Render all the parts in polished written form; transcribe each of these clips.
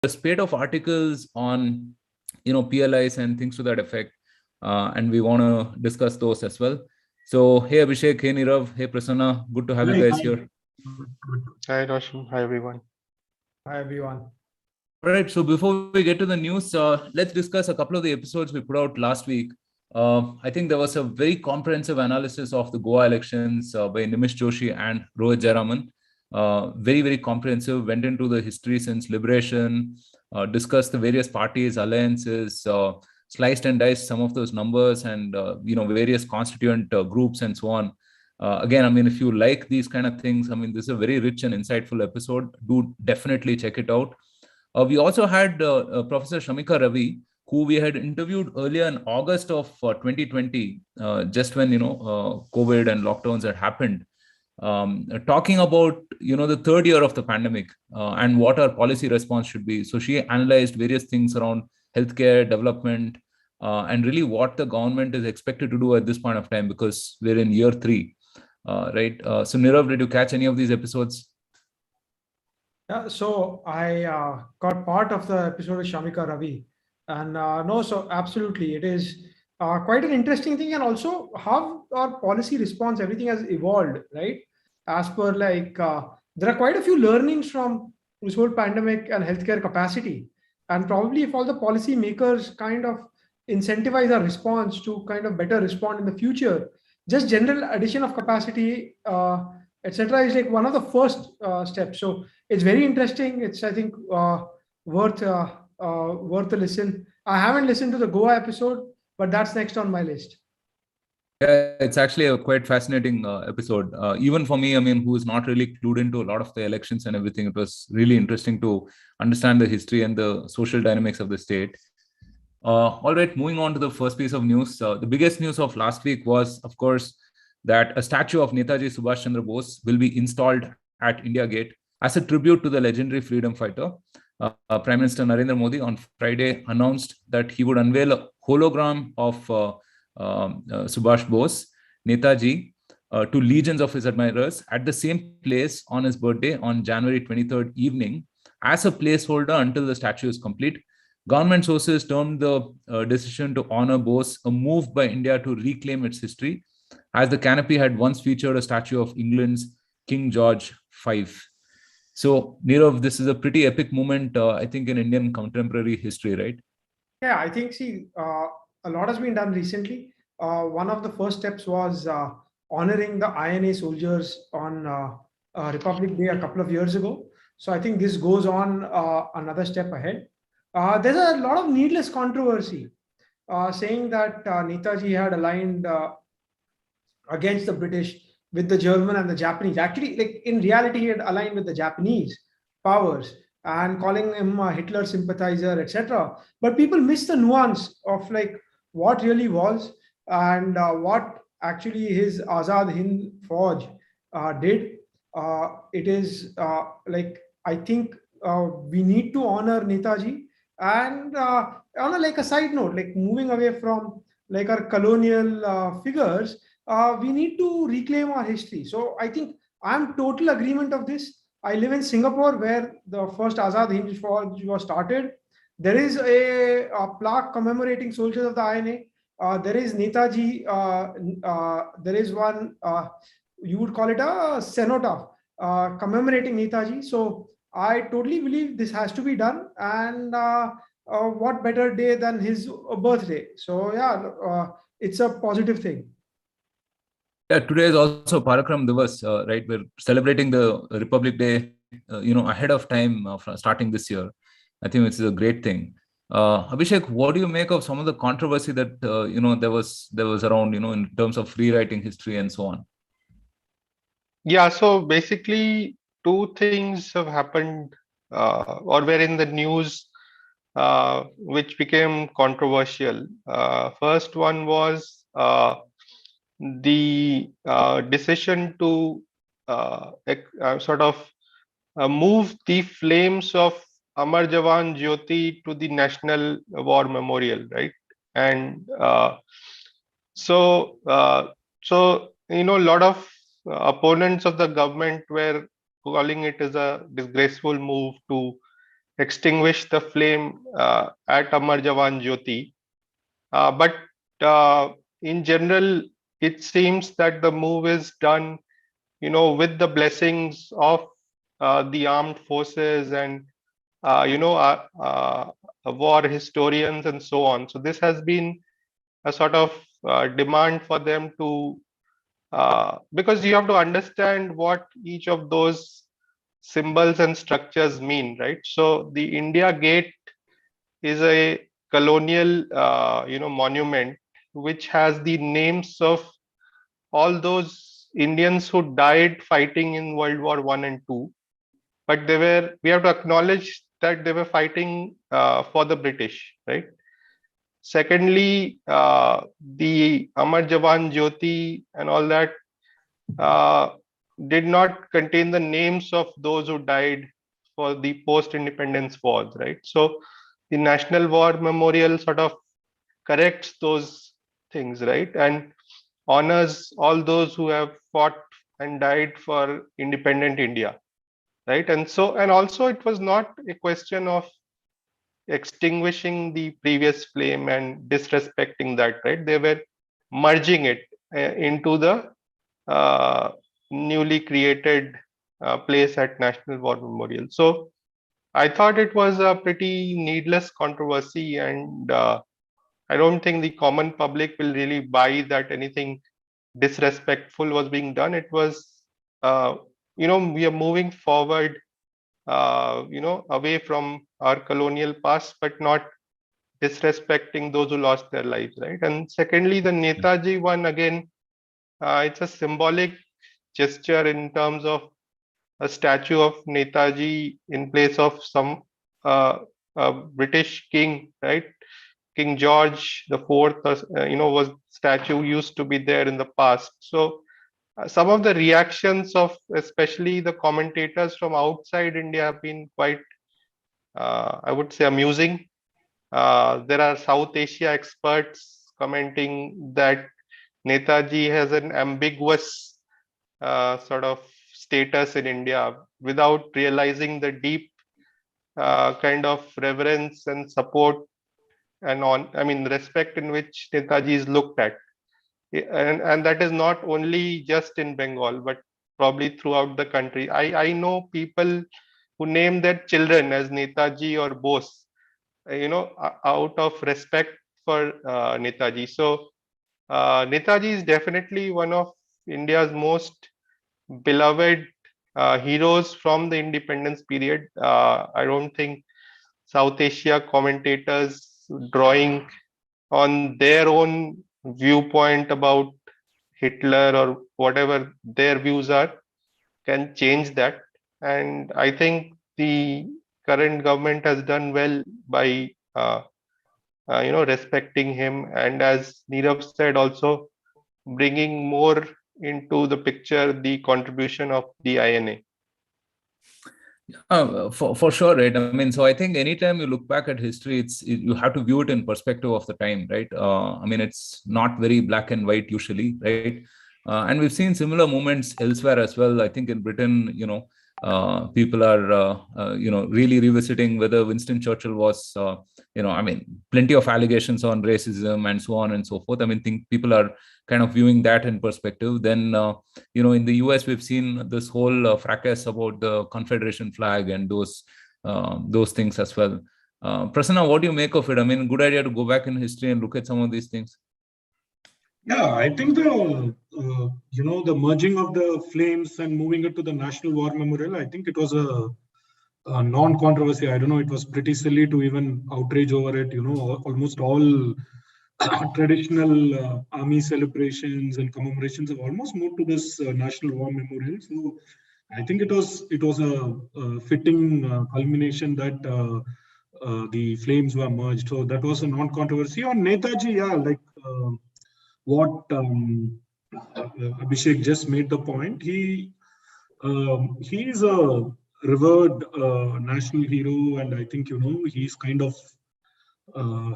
a spate of articles on PLIs and things to that effect, and we want to discuss those as well. So hey Abhishek, hey Nirav, hey Prasanna, good to have you guys here. Hi Roshan, hi everyone. Hi everyone. All right, so before we get to the news, let's discuss a couple of the episodes we put out last week. I think there was a very comprehensive analysis of the Goa elections by Nimish Joshi and Rohit Jayaraman. Very, very comprehensive, went into the history since liberation, discussed the various parties, alliances, sliced and diced some of those numbers and, various constituent groups and so on. Again, I mean, if you like these kind of things, I mean, this is a very rich and insightful episode. Do definitely check it out. We also had Professor Shamika Ravi, who we had interviewed earlier in August of 2020, just when COVID and lockdowns had happened, talking about the third year of the pandemic and what our policy response should be. So she analyzed various things around healthcare development and really what the government is expected to do at this point of time, because we're in year 3, right? So Nirav, did you catch any of these episodes? Yeah, so I got part of the episode with Shamika Ravi, and so absolutely, it is quite an interesting thing, and also how our policy response, everything has evolved, right? As per there are quite a few learnings from this whole pandemic and healthcare capacity, and probably if all the policy makers kind of incentivize our response to kind of better respond in the future, just general addition of capacity, etc., is like one of the first steps. So it's very interesting. It's, I think, worth a listen. I haven't listened to the Goa episode, but that's next on my list. Yeah, it's actually a quite fascinating episode. Even for me, I mean, who is not really clued into a lot of the elections and everything, it was really interesting to understand the history and the social dynamics of the state. All right, moving on to the first piece of news. The biggest news of last week was, of course, that a statue of Netaji Subhash Chandra Bose will be installed at India Gate as a tribute to the legendary freedom fighter. Prime Minister Narendra Modi on Friday announced that he would unveil a hologram of Subhash Bose, Netaji, to legions of his admirers at the same place on his birthday on January 23rd evening as a placeholder until the statue is complete. Government sources termed the decision to honor Bose a move by India to reclaim its history, as the canopy had once featured a statue of England's King George V. So, Nirav, this is a pretty epic moment, I think, in Indian contemporary history, right? Yeah, I think, a lot has been done recently. One of the first steps was honoring the INA soldiers on Republic Day a couple of years ago. So I think this goes on another step ahead. There's a lot of needless controversy saying that Netaji had aligned against the British with the German and the Japanese. Actually, like in reality, he had aligned with the Japanese powers and calling him a Hitler sympathizer, etc. But people miss the nuance of like what really was and what actually his Azad Hind Fauj did. It is I think we need to honor Netaji, and on a side note, like moving away from like our colonial figures, we need to reclaim our history. So I think I'm total agreement of this. I live in Singapore, where the first Azad Hind Fauj was started. There is a plaque commemorating soldiers of the INA. There is Netaji. There is one, you would call it a cenotaph commemorating Netaji. So I totally believe this has to be done. And what better day than his birthday? So yeah, it's a positive thing. Yeah, today is also Parakram Divas, right? We're celebrating the Republic Day, ahead of time starting this year. I think it's a great thing. Abhishek, what do you make of some of the controversy that there was around, in terms of rewriting history and so on? Yeah, so basically, two things have happened or were in the news which became controversial. First one was the decision to sort of move the flames of Amar Jawan Jyoti to the National War Memorial, right? And a lot of opponents of the government were calling it as a disgraceful move to extinguish the flame at Amar Jawan Jyoti. But in general, it seems that the move is done, with the blessings of the armed forces and war historians and so on. So this has been a sort of demand for them to, because you have to understand what each of those symbols and structures mean, right? So the India Gate is a colonial, monument which has the names of all those Indians who died fighting in World War One and Two. But we have to acknowledge that they were fighting for the British, right? Secondly, the Amar Jawan Jyoti and all that uh, did not contain the names of those who died for the post-independence wars, right? So the National War Memorial sort of corrects those things, right? And honors all those who have fought and died for independent India, right? And also it was not a question of extinguishing the previous flame and disrespecting that, right? They were merging it into the uh, newly created place at National War Memorial. So I thought it was a pretty needless controversy, and I don't think the common public will really buy that anything disrespectful was being done. It was, we are moving forward, away from our colonial past, but not disrespecting those who lost their lives, right? And secondly, the Netaji one, again, it's a symbolic gesture in terms of a statue of Netaji in place of some British king, right? King George the Fourth, was statue used to be there in the past. So some of the reactions of especially the commentators from outside India have been quite, I would say, amusing. There are South Asia experts commenting that Netaji has an ambiguous sort of status in India without realizing the deep kind of reverence and support and respect in which Netaji is looked at. And that is not only just in Bengal, but probably throughout the country. I know people who name their children as Netaji or Bose, out of respect for Netaji. So Netaji is definitely one of India's most beloved heroes from the independence period. I don't think South Asia commentators drawing on their own viewpoint about Hitler or whatever their views are can change that. And I think the current government has done well by respecting him, and as Nirav said, also bringing more into the picture the contribution of the INA. For sure, right? I mean, so I think anytime you look back at history, you have to view it in perspective of the time, right? I mean, it's not very black and white usually, right? And we've seen similar movements elsewhere as well. I think in Britain, people are, really revisiting whether Winston Churchill was, I mean, plenty of allegations on racism and so on and so forth. I mean, think people are kind of viewing that in perspective. Then, in the US, we've seen this whole fracas about the Confederation flag and those things as well. Prasanna, what do you make of it? I mean, good idea to go back in history and look at some of these things. Yeah, I think the merging of the flames and moving it to the National War Memorial, I think it was a non-controversy. I don't know, it was pretty silly to even outrage over it. Almost all traditional army celebrations and commemorations have almost moved to this National War Memorial. So I think it was a fitting culmination that the flames were merged. So that was a non-controversy. On Netaji, yeah, like what Abhishek just made the point. He is a revered national hero, and I think he's kind of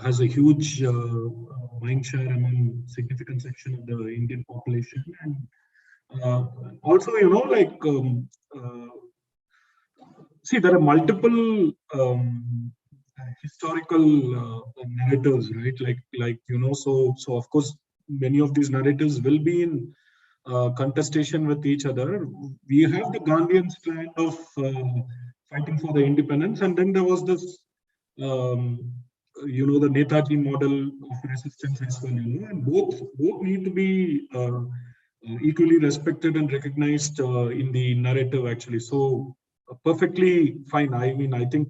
has a huge mind share among significant section of the Indian population, and also see, there are multiple historical narratives, right? Like so of course, many of these narratives will be in contestation with each other. We have the Gandhian strand of fighting for the independence, and then there was this, the Netaji model of resistance as well. And both need to be equally respected and recognized in the narrative, actually. So perfectly fine. I mean, I think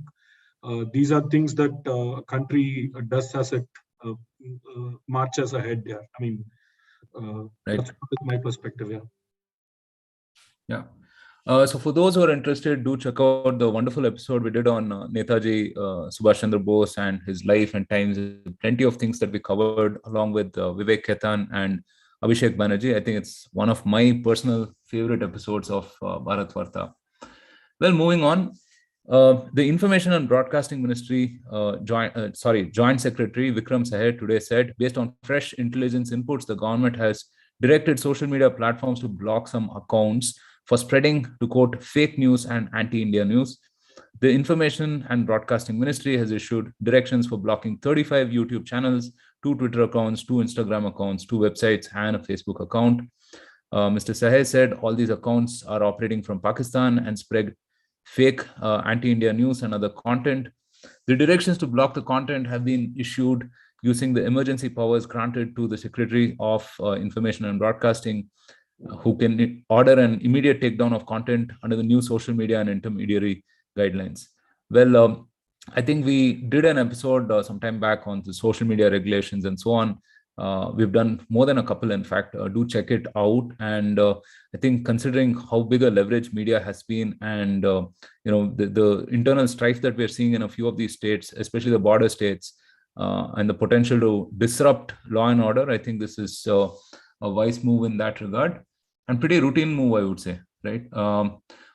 these are things that a country does as it marches ahead. Yeah, I mean, Right. that's my perspective. Yeah. Yeah. So for those who are interested, do check out the wonderful episode we did on Netaji Subhash Chandra Bose and his life and times. Plenty of things that we covered along with Vivek Khetan and Abhishek Banerjee. I think it's one of my personal favorite episodes of Bharatvaarta. Well, moving on, the Information and Broadcasting Ministry Joint Secretary Vikram Sahay today said, based on fresh intelligence inputs, the government has directed social media platforms to block some accounts for spreading, to quote, fake news and anti-India news. The Information and Broadcasting Ministry has issued directions for blocking 35 YouTube channels, 2 Twitter accounts, 2 Instagram accounts, 2 websites, and a Facebook account. Mr. Sahay said all these accounts are operating from Pakistan and spread fake anti-India news and other content. The directions to block the content have been issued using the emergency powers granted to the Secretary of Information and Broadcasting, who can order an immediate takedown of content under the new social media and intermediary guidelines. Well, I think we did an episode some time back on the social media regulations and so on. We've done more than a couple, in fact. Do check it out. And I think considering how big a leverage media has been, and the internal strife that we're seeing in a few of these states, especially the border states, and the potential to disrupt law and order, I think this is a wise move in that regard, and pretty routine move, I would say. Right.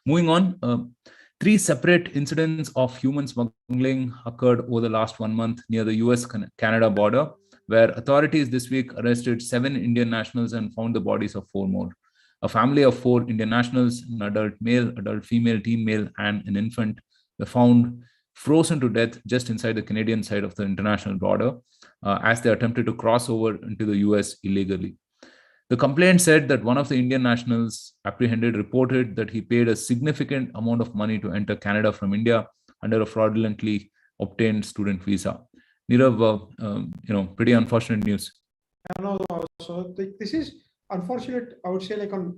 Moving on. 3 separate incidents of human smuggling occurred over the last 1 month near the US-Canada border, where authorities this week arrested 7 Indian nationals and found the bodies of 4 more. A family of 4 Indian nationals, an adult male, adult female, teen male, and an infant, were found frozen to death just inside the Canadian side of the international border as they attempted to cross over into the US illegally. The complaint said that one of the Indian nationals apprehended reported that he paid a significant amount of money to enter Canada from India under a fraudulently obtained student visa. Nirav, pretty unfortunate news. So this is unfortunate, I would say, like on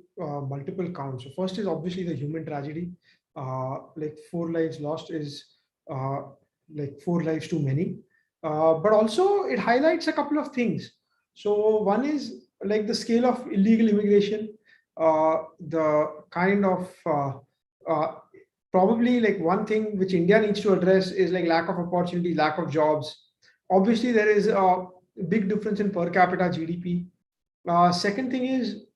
multiple counts. So first is obviously the human tragedy. Like 4 lives lost is like 4 lives too many. But also it highlights a couple of things. So one is like the scale of illegal immigration, the kind of probably like one thing which India needs to address is like lack of opportunity, lack of jobs. Obviously, there is a big difference in per capita GDP. Second thing is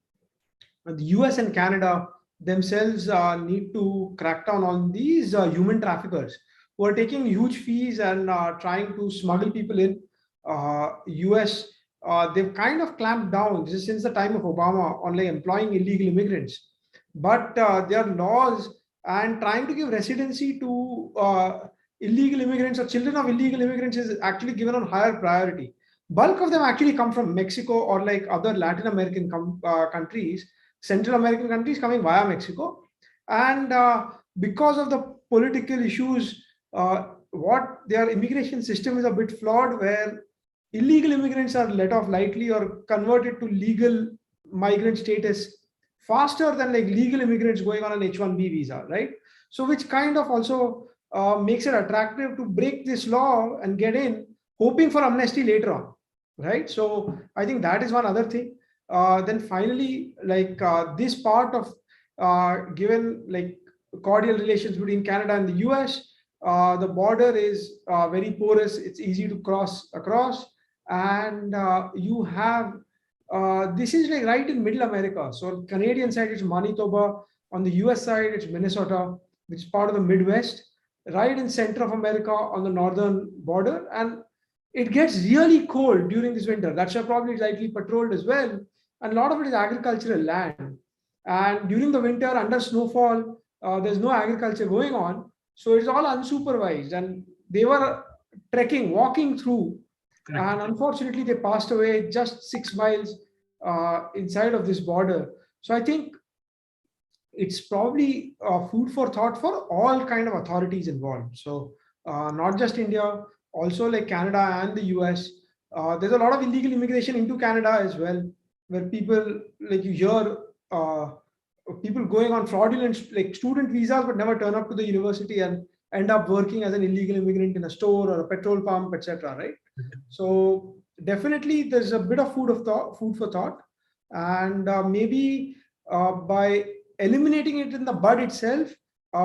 the US and Canada themselves need to crack down on these human traffickers who are taking huge fees and trying to smuggle people in. US, they've kind of clamped down, this is since the time of Obama, on like employing illegal immigrants. But there are laws and trying to give residency to illegal immigrants or children of illegal immigrants is actually given on higher priority. Bulk of them actually come from Mexico or like other Latin American countries, Central American countries coming via Mexico. And because of the political issues, what their immigration system is a bit flawed, where illegal immigrants are let off lightly or converted to legal migrant status faster than like legal immigrants going on an H-1B visa, right? So which kind of also makes it attractive to break this law and get in, hoping for amnesty later on, right? So I think that is one other thing. Then finally, like this part of given like cordial relations between Canada and the US, the border is very porous. It's easy to cross across, and you have this is like right in middle America. So Canadian side it's Manitoba, on the US side it's Minnesota, which is part of the Midwest, right in center of America on the northern border, and it gets really cold during this winter. That's probably lightly patrolled as well, and a lot of it is agricultural land. And during the winter, under snowfall, there's no agriculture going on. So it's all unsupervised, and they were trekking, walking through, and unfortunately they passed away just 6 miles inside of this border. So I think it's probably food for thought for all kind of authorities involved. So not just India, also like Canada and the US. There's a lot of illegal immigration into Canada as well, where people, like you hear people going on fraudulent like student visas but never turn up to the university and end up working as an illegal immigrant in a store or a petrol pump, etc. Right? So definitely there's a bit of food for thought, and maybe by eliminating it in the bud itself,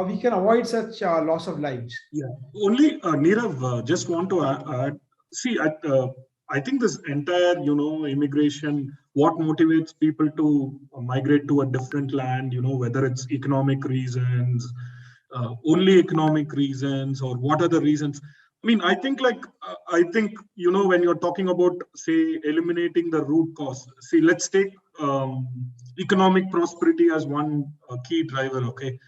we can avoid such loss of lives. Yeah, only Nirav, just want to add. See, I think this entire, immigration, what motivates people to migrate to a different land, whether it's economic reasons, only economic reasons, or what are the reasons? I mean, I think when you're talking about, say, eliminating the root cause, see, let's take economic prosperity as one key driver, okay?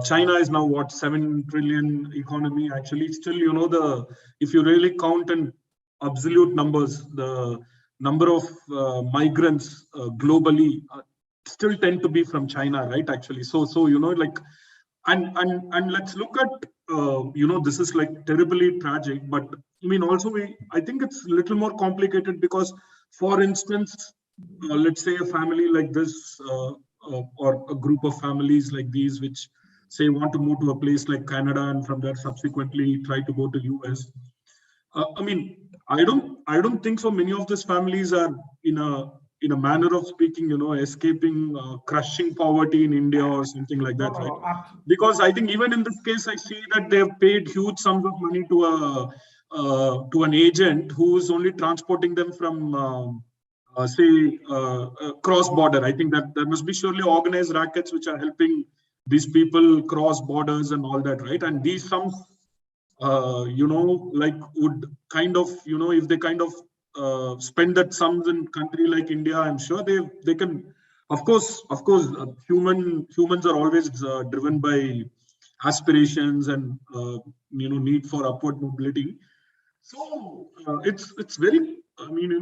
China is now what, 7 trillion economy. Actually, still, if you really count in absolute numbers, the number of migrants globally still tend to be from China, right? Actually, so and let's look at this is like terribly tragic, but I mean also I think it's a little more complicated because, for instance, let's say a family like this or a group of families like these which say want to move to a place like Canada and from there subsequently try to go to US. I mean, I don't think so many of these families are in a manner of speaking, escaping crushing poverty in India or something like that, right? Because I think even in this case, I see that they have paid huge sums of money to an agent who is only transporting them from cross border. I think that there must be surely organized rackets which are helping these people cross borders and all that, right? And these sums, would kind of, if they kind of spend that sums in country like India, I'm sure they can. Of course, humans are always driven by aspirations and need for upward mobility. So it's very, I mean,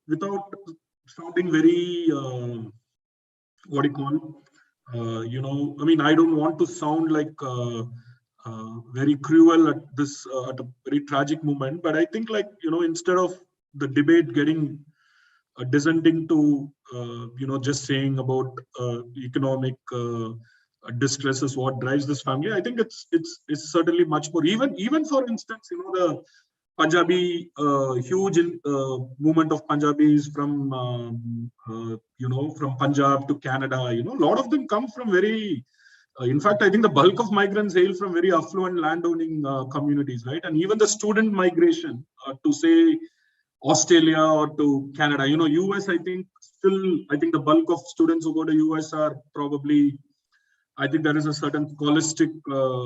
without sounding very what do you call, I mean, I don't want to sound like very cruel at this at a very tragic moment, but I think instead of the debate getting descending to just saying about economic distress is what drives this family, I think it's certainly much more. Even for instance, the Punjabi, huge movement of Punjabis from from Punjab to Canada. A lot of them come from very. In fact, I think the bulk of migrants hail from very affluent landowning communities, right? And even the student migration to say Australia or to Canada, US, I think the bulk of students who go to US are probably, I think there is a certain scholastic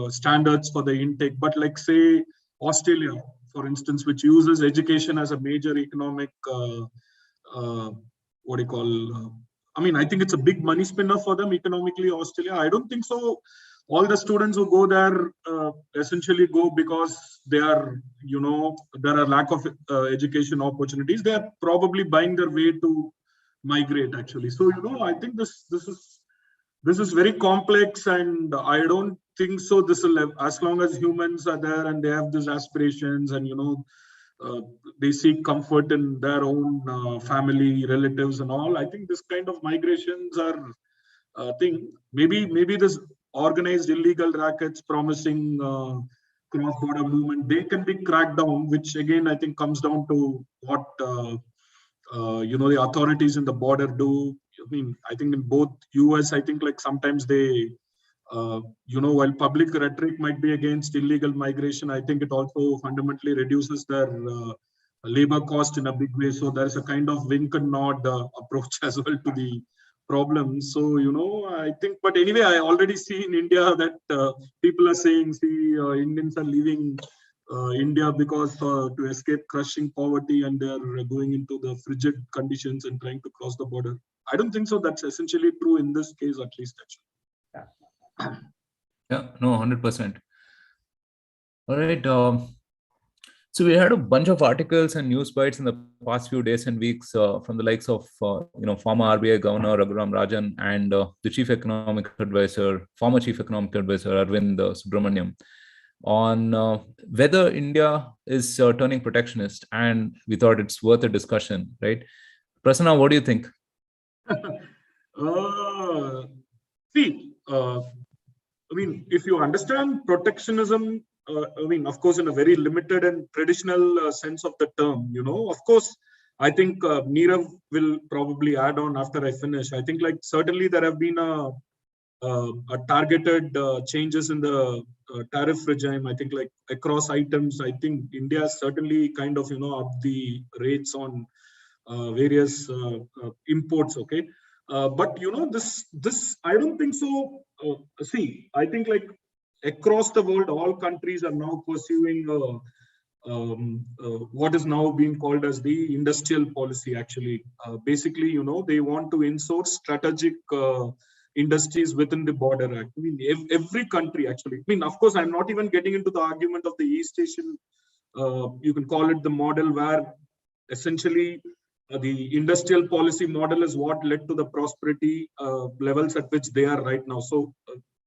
standards for the intake, but like say Australia, for instance, which uses education as a major economic, what do you call, I mean, I think it's a big money spinner for them economically, Australia. I don't think so. All the students who go there essentially go because they are, there are lack of education opportunities. They are probably buying their way to migrate actually. So, I think this is very complex, and I don't think so. This will, as long as humans are there and they have these aspirations and, they seek comfort in their own family, relatives, and all. I think this kind of migrations are thing. Maybe this organized illegal rackets promising cross-border movement, they can be cracked down, which again I think comes down to what the authorities in the border do. I mean, I think in both US, I think like sometimes they. While public rhetoric might be against illegal migration, I think it also fundamentally reduces their labor cost in a big way. So there's a kind of wink and nod approach as well to the problem. So, I think, but anyway, I already see in India that people are saying, Indians are leaving India because to escape crushing poverty, and they're going into the frigid conditions and trying to cross the border. I don't think so. That's essentially true in this case, at least, actually. Yeah, no, 100%. All right. So we had a bunch of articles and news bites in the past few days and weeks from the likes of former RBI Governor Raghuram Rajan and the former Chief Economic Advisor Arvind Subramaniam, on whether India is turning protectionist, and we thought it's worth a discussion, right? Prasanna, what do you think? If you understand protectionism, of course, in a very limited and traditional sense of the term, of course, I think Neerav will probably add on after I finish. I think certainly there have been a targeted changes in the tariff regime. I think across items, I think India certainly kind of, up the rates on various imports. Okay. But this I don't think so. I think across the world, all countries are now pursuing what is now being called as the industrial policy. Actually, basically, they want to insert strategic industries within the border act. Every country actually. Of course, I'm not even getting into the argument of the East Asian. You can call it the model where essentially the industrial policy model is what led to the prosperity levels at which they are right now. So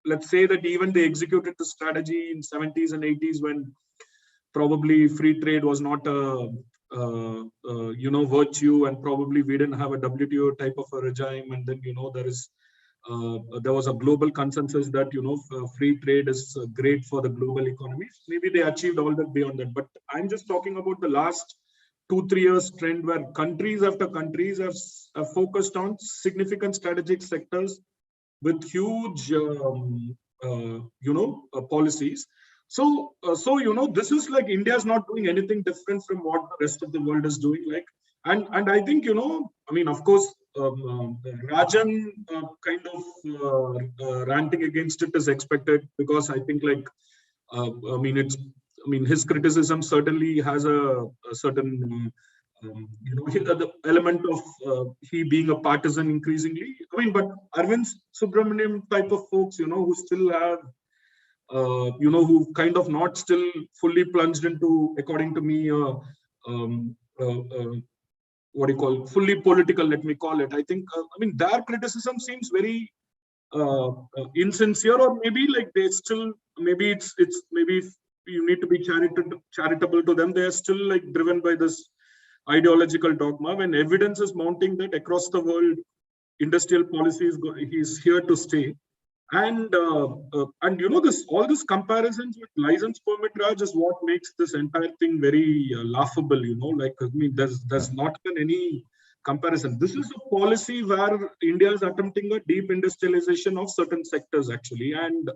let's say that even they executed the strategy in 70s and 80s when probably free trade was not a virtue, and probably we didn't have a WTO type of a regime, and then there was a global consensus that free trade is great for the global economy. Maybe they achieved all that beyond that, but I'm just talking about the last 2-3 years trend where countries after countries have focused on significant strategic sectors with huge policies. So this is India is not doing anything different from what the rest of the world is doing. And I think of course Rajan kind of ranting against it is expected, because I think his criticism certainly has a certain the element of he being a partisan increasingly. But Arvind Subramaniam type of folks, who still have who kind of not still fully plunged into, according to me, fully political, let me call it. I think their criticism seems very insincere, or maybe they still, maybe it's maybe you need to be charitable to them. They are still driven by this ideological dogma, when evidence is mounting that across the world industrial policy is here to stay. And all this comparisons with license permit Raj is what makes this entire thing very laughable. There's not been any comparison. This is a policy where India is attempting a deep industrialization of certain sectors actually, and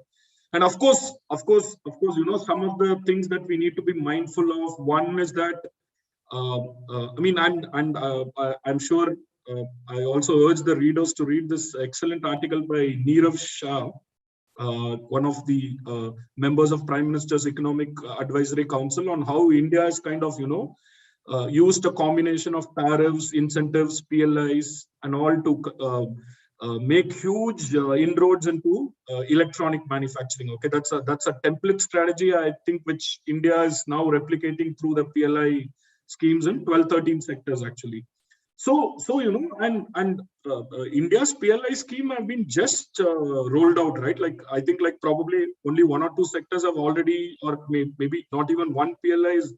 of course, some of the things that we need to be mindful of. One is that I'm sure. I also urge the readers to read this excellent article by Neerav Shah, one of the members of Prime Minister's Economic Advisory Council, on how India has kind of, used a combination of tariffs, incentives, PLIs, and all to make huge inroads into electronic manufacturing. Okay, that's a template strategy, I think, which India is now replicating through the PLI schemes in 12-13 sectors actually. So India's PLI scheme have been just rolled out, right? I think probably only 1 or 2 sectors have already, or maybe not even one PLI's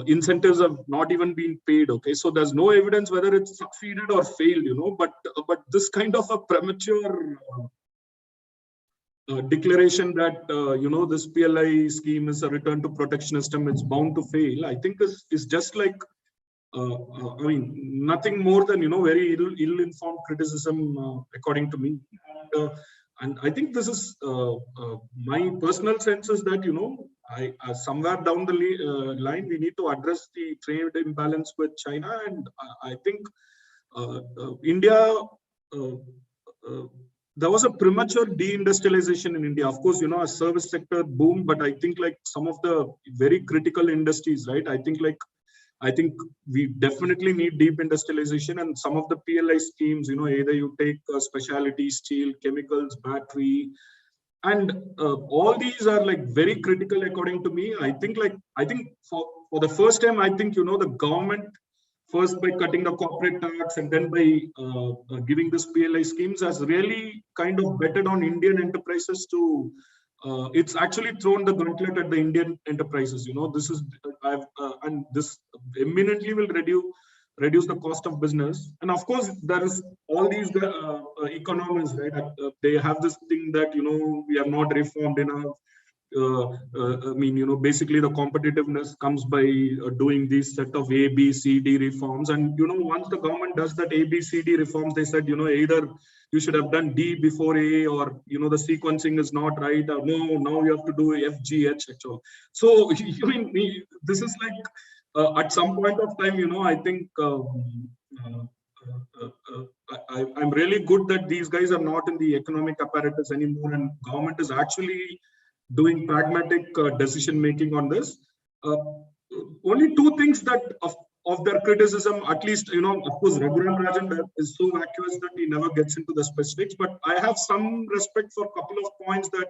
incentives have not even been paid. Okay, so there's no evidence whether it's succeeded or failed, but this kind of a premature declaration that this PLI scheme is a return to protectionism, it's bound to fail, I think is just nothing more than very ill-informed criticism, according to me. And I think this is my personal sense is that somewhere down the line we need to address the trade imbalance with China, and I think India. There was a premature deindustrialization in India. Of course, a service sector boomed, but I think some of the very critical industries, right? I think we definitely need deep industrialization, and some of the PLI schemes, either you take specialty steel, chemicals, battery, And all these are like very critical according to me. I think for the first time, I think, the government, first by cutting the corporate tax and then by giving this PLI schemes, has really kind of betted on Indian enterprises to, it's actually thrown the gauntlet at the Indian enterprises. This is, and this eminently will reduce the cost of business. And of course, there is all these economists, right? They have this thing that, we have not reformed enough. Basically the competitiveness comes by doing these set of A, B, C, D reforms. And, once the government does that A, B, C, D reforms, they said, either you should have done D before A, or, the sequencing is not right, or no, now you have to do F, G, H, actually. So, this is like, at some point of time, I think I'm really good that these guys are not in the economic apparatus anymore, and government is actually doing pragmatic decision making on this. Only two things that of their criticism, at least, of course, Raghuram Rajan is so vacuous that he never gets into the specifics, but I have some respect for a couple of points that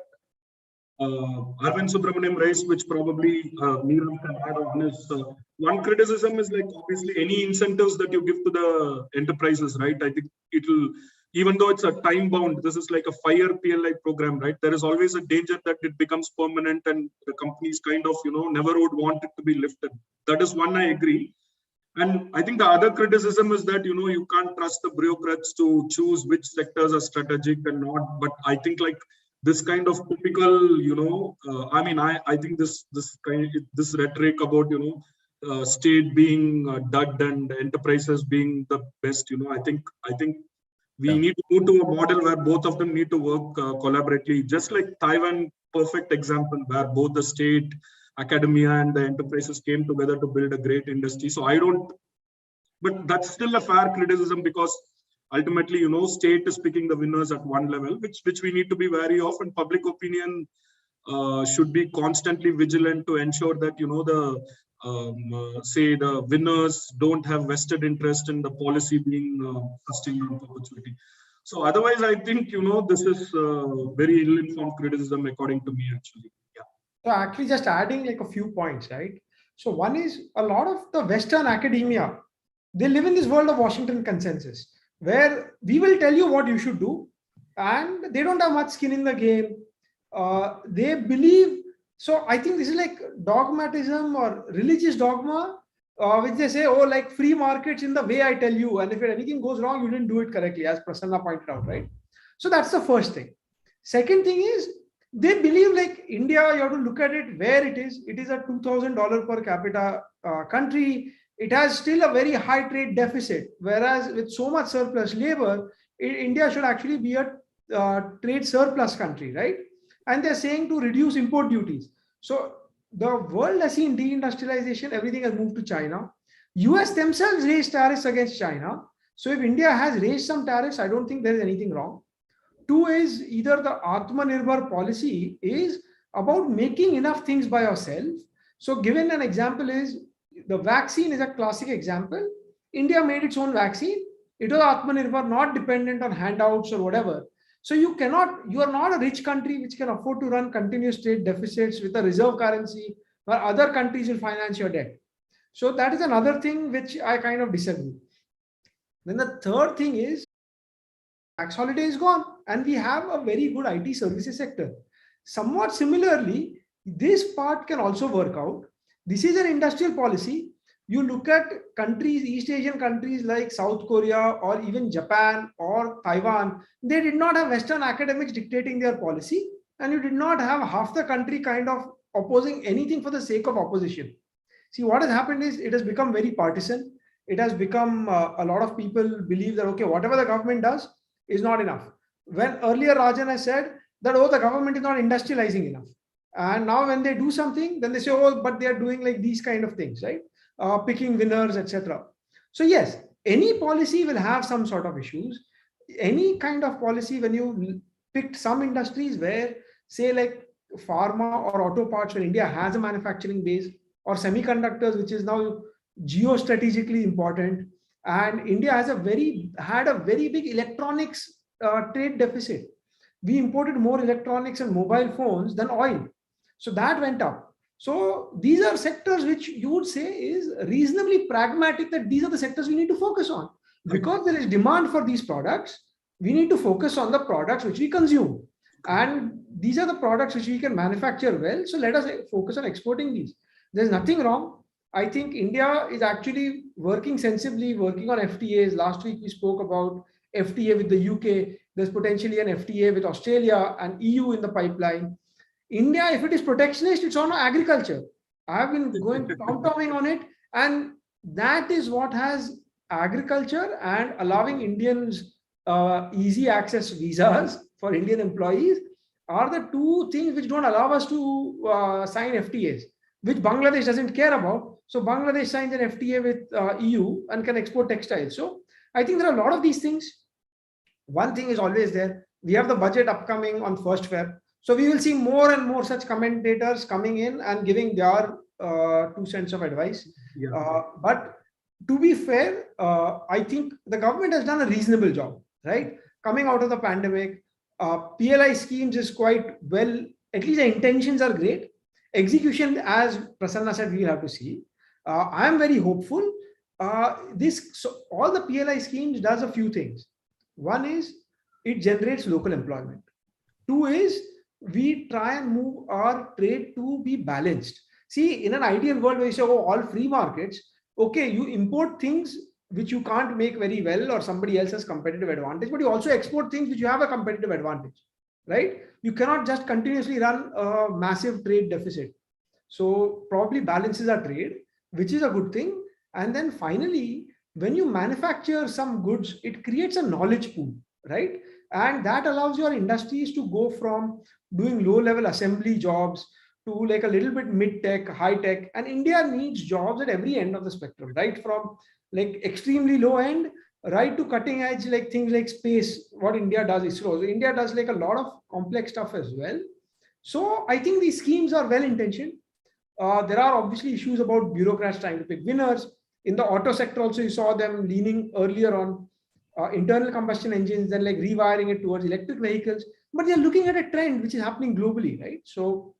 Arvind Subramaniam raised, which probably Neerav can add on. Is one criticism is like, obviously, any incentives that you give to the enterprises, right? I think it'll, even though it's a time bound, this is like a 5-year PLI program, right? There is always a danger that it becomes permanent and the companies kind of, never would want it to be lifted. That is one, I agree. And I think the other criticism is that, you can't trust the bureaucrats to choose which sectors are strategic and not. But I think like this kind of typical, I think this rhetoric about, state being dud and enterprises being the best, I think we need to move to a model where both of them need to work collaboratively, just like Taiwan, perfect example, where both the state, academia, and the enterprises came together to build a great industry. So but that's still a fair criticism, because ultimately, state is picking the winners at one level, which we need to be wary of, and public opinion should be constantly vigilant to ensure that, the winners don't have vested interest in the policy being sustained in perpetuity. So otherwise, I think, this is very ill-informed criticism, according to me, actually. Yeah. So actually just adding like a few points, right? So one is, a lot of the Western academia, they live in this world of Washington consensus, where we will tell you what you should do, and they don't have much skin in the game. They believe, so I think this is like dogmatism or religious dogma, which they say, oh, like free markets in the way I tell you, and if anything goes wrong, you didn't do it correctly, as Prasanna pointed out, right? So that's the first thing. Second thing is, they believe like India, you have to look at it where it is. It is a $2,000 per capita country. It has still a very high trade deficit, whereas with so much surplus labor, India should actually be a trade surplus country, right? And they're saying to reduce import duties. So the world has seen deindustrialization, everything has moved to China. US themselves raised tariffs against China. So if India has raised some tariffs, I don't think there is anything wrong. Two is, either the Atmanirbhar policy is about making enough things by yourself. So given an example is, the vaccine is a classic example. India made its own vaccine. It was Atmanirbhar, not dependent on handouts or whatever. So you are not a rich country which can afford to run continuous trade deficits with a reserve currency where other countries will finance your debt. So that is another thing which I kind of disagree. Then the third thing is, tax holiday is gone and we have a very good IT services sector. Somewhat similarly, this part can also work out. This is an industrial policy. You look at countries, East Asian countries like South Korea or even Japan or Taiwan, they did not have Western academics dictating their policy, and you did not have half the country kind of opposing anything for the sake of opposition. See, what has happened is, it has become very partisan. It has become a lot of people believe that, okay, whatever the government does is not enough. When earlier Rajan has said that, oh, the government is not industrializing enough. And now when they do something, then they say, oh, but they are doing like these kind of things, right? Picking winners, etc. So yes, any policy will have some sort of issues. Any kind of policy, when you picked some industries where, say like pharma or auto parts, where India has a manufacturing base, or semiconductors, which is now geostrategically important, and India has had a very big electronics trade deficit. we imported more electronics and mobile phones than oil. So that went up. So these are sectors which you would say is reasonably pragmatic, that these are the sectors we need to focus on. Because there is demand for these products, we need to focus on the products which we consume. And these are the products which we can manufacture well. So let us focus on exporting these. There's nothing wrong. I think India is actually working sensibly, working on FTAs. Last week we spoke about FTA with the UK. There's potentially an FTA with Australia and EU in the pipeline. India, if it is protectionist, it's on agriculture. I've been going tom-tomming on it, and that is what has agriculture and allowing Indians easy access visas for Indian employees are the two things which don't allow us to sign FTAs, which Bangladesh doesn't care about. So Bangladesh signs an FTA with EU and can export textiles. So I think there are a lot of these things. One thing is always there. We have the budget upcoming on 1st Feb. So we will see more and more such commentators coming in and giving their 2 cents of advice. But to be fair, I think the government has done a reasonable job, right? Coming out of the pandemic, PLI schemes is quite well, at least the intentions are great. Execution, as Prasanna said, we'll have to see. I am very hopeful. So all the PLI schemes does a few things. One is it generates local employment. Two is we try and move our trade to be balanced. See, in an ideal world where you say, oh, all free markets, okay, you import things which you can't make very well or somebody else has competitive advantage, but you also export things which you have a competitive advantage, right? You cannot just continuously run a massive trade deficit. So probably balances our trade, which is a good thing. And then finally, when you manufacture some goods, it creates a knowledge pool, right? And that allows your industries to go from doing low-level assembly jobs to like a little bit mid-tech, high-tech. And India needs jobs at every end of the spectrum, right? From like extremely low end, right to cutting edge, like things like space, what India does, ISRO. So India does like a lot of complex stuff as well. So I think these schemes are well-intentioned. There are obviously issues about bureaucrats trying to pick winners. In the auto sector also, you saw them leaning earlier on internal combustion engines, then like rewiring it towards electric vehicles. But they're looking at a trend which is happening globally, right? So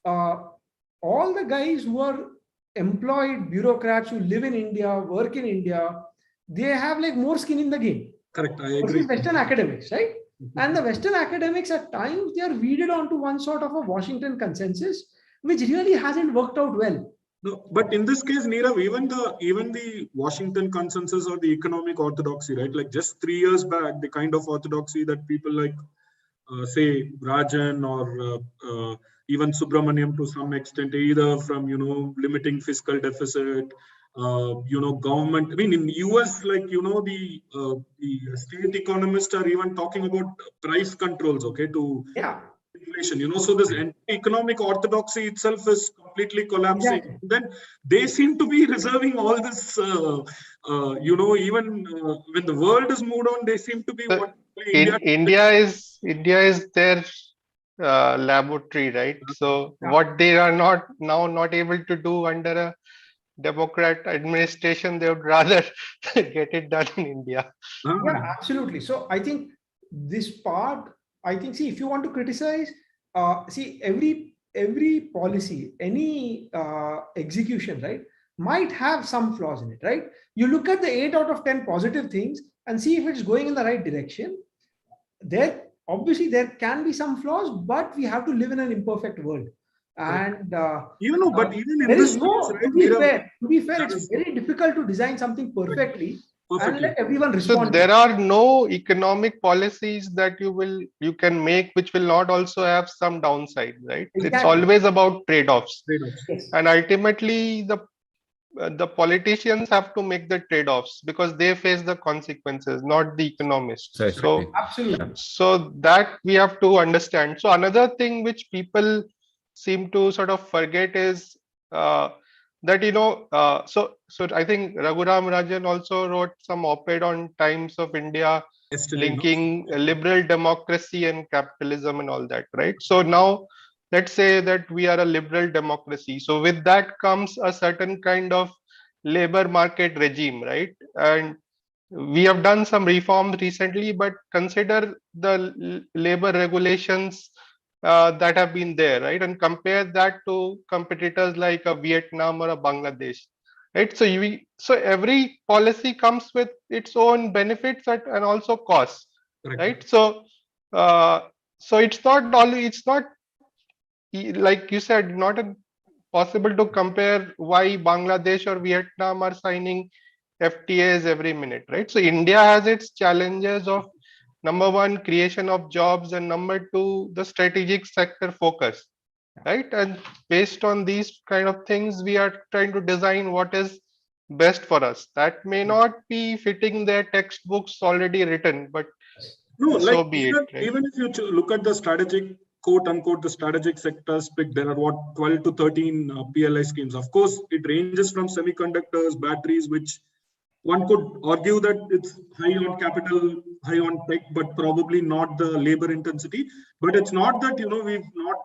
all the guys who are employed bureaucrats who live in India, work in India, they have like more skin in the game. Correct, I agree. Western academics, right? And the Western academics at times, they are weeded onto one sort of a Washington consensus, which really hasn't worked out well. No, but in this case, Nirav, even the Washington consensus or the economic orthodoxy, right? Like just 3 years back, the kind of orthodoxy that people like, say, Rajan or even Subramaniam to some extent, either from, limiting fiscal deficit, government. I mean, in US, like, the state economists are even talking about price controls, okay, to inflation, so this economic orthodoxy itself is completely collapsing. Exactly. Then they seem to be reserving all this, even when the world is moved on, they seem to be India is their laboratory, right? So what they are not able to do under a Democrat administration, they would rather get it done in India. Yeah, absolutely. So I think this part, see, if you want to criticize, see, every policy, any execution, right, might have some flaws in it, right? You look at the 8 out of 10 positive things and see if it's going in the right direction. Obviously there can be some flaws, but we have to live in an imperfect world. And but even in this case, right, to be fair, it's very difficult to design something perfectly. And let everyone respond. So there are no economic policies that you can make which will not also have some downside, right? Exactly. It's always about trade-offs. Yes. And ultimately the politicians have to make the trade-offs because they face the consequences, not the economists. So absolutely. So that we have to understand. So another thing which people seem to sort of forget is that so I think Raghuram Rajan also wrote some op-ed on Times of India linking liberal democracy and capitalism and all that, right? So now let's say that we are a liberal democracy. So with that comes a certain kind of labor market regime, right? And we have done some reforms recently, but consider the labor regulations that have been there, right? And compare that to competitors like a Vietnam or a Bangladesh, right? So every policy comes with its own benefits and also costs, Correct. right? So it's not like you said, not possible to compare why Bangladesh or Vietnam are signing FTAs every minute, right? So India has its challenges of number one, creation of jobs, and number two, the strategic sector focus, right? And based on these kind of things, we are trying to design what is best for us. That may not be fitting their textbooks already written, but No, so like be it, right? even if you look at the strategic, quote unquote, the strategic sectors picked, there are what, 12 to 13 PLI schemes. Of course, it ranges from semiconductors, batteries, which one could argue that it's high on capital, high on tech, but probably not the labor intensity. But it's not that, we've not